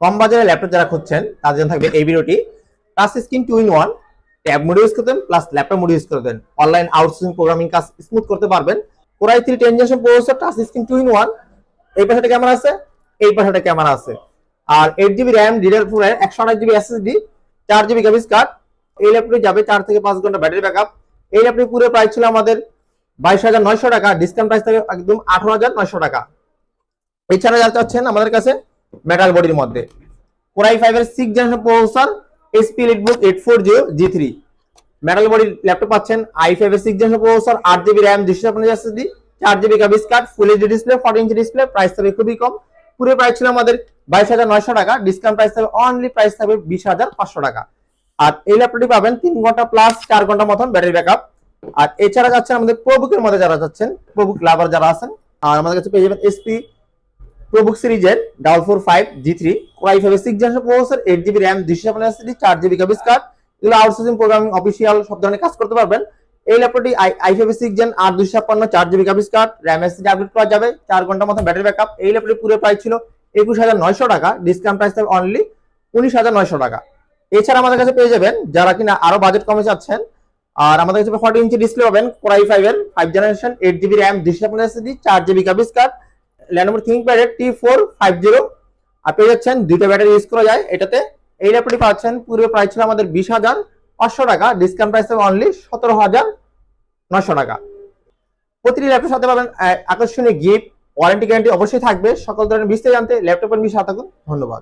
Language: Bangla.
কম বাজারে ল্যাপটপ যারা খুঁজছেন তাদের জন্য থাকবে এই ভিডিওটি। Touch screen 2-in-1 tab mode use করতেন প্লাস ল্যাপটপ মোড ইউজ করতেন, অনলাইন আউটসোর্সিং প্রোগ্রামিং কাজ স্মুথ করতে পারবেন। Core i3 10th generation processor, touch screen 2-in-1, এই পাশে একটা ক্যামেরা আছে, এই পাশে একটা ক্যামেরা আছে, আর 8GB RAM, DDR4 এর 128GB SSD, 4GB graphics card. এই ল্যাপটপে যাবে 4 থেকে 5 ঘন্টা ব্যাটারি ব্যাকআপ। এই ল্যাপটপের পুরো প্রাইস ছিল আমাদের 22,900 টাকা, ডিসকাউন্ট প্রাইস থাকে একদম 18,900 টাকা। এছাড়া যা চাচ্ছেন আমাদের কাছে মেটাল বডির মধ্যে Core i5 এর 6th generation processor, HP EliteBook 840 G3 metal বডির ল্যাপটপ পাচ্ছেন। i5 এর 6th generation processor, 8GB RAM, 256 SSD, 4GB graphics card, full HD display, 14 inch display. Price থাকবে খুবই কম, পুরো প্রাইস ছিল আমাদের 22,900 টাকা, ডিসকাউন্ট প্রাইস থাকবে অনলি প্রাইস থাকবে 20,500 টাকা। আর এই ল্যাপটপটি পাবেন 3 ঘন্টা প্লাস 4 ঘন্টা মতন ব্যাটারি ব্যাকআপ। আর এছাড়া যাচ্ছেন আমাদের প্রোবুকের মধ্যে যারা যাচ্ছেন, প্রোবুক লাভার যারা আছেন, আর আমাদের কাছে পেয়ে যাবেন HP প্রোবুক সিরিজের 445 G3 Core i5 এর 6th generation processor, 8GB RAM, 256 SSD, 4GB graphics card. এগুলো আউটসোর্সিং প্রোগ্রামিং অফিসিয়াল সব ধরনের কাজ করতে পারবেন। এই ল্যাপটপটি i5 এর 6th gen 8/256, 4GB graphics card, RAM SSD update করা যাবে, 4 ঘন্টা মতো ব্যাটারি ব্যাকআপ। এই ল্যাপটপটির পুরো প্রাইস ছিল 21,900 টাকা, ডিসকাউন্ট প্রাইস থাকবে অনলি 19,900 টাকা। এছাড়া আমাদের কাছে পেয়ে যাবেন যারা কিনা আরো বাজেট কমে যাচ্ছেন, আর আমাদের কাছে 14 ইঞ্চি ডিসপ্লে পাবেন Core i5 এর 5th generation, 8GB RAM, 256 SSD, 4GB graphics card, Lenovo ThinkPad T450। আর পেয়ে যাচ্ছেন দুইটা ব্যাটারি ইউজ করা যায় এটাতে। এই ল্যাপটপটি পাচ্ছেন পুরো প্রাইস ছিল আমাদের 20,500 টাকা, ডিসকাউন্ট প্রাইস হবে অনলি 17,900 টাকা। প্রতিটি ল্যাপটপের সাথে পাবেন আকর্ষণীয় গিফট, ওয়ারেন্টি গ্যারান্টি অবশ্যই থাকবে। সকল ধরনের বিস্তারিত জানতে ল্যাপটপের বিষয়ে থাকুন। ধন্যবাদ।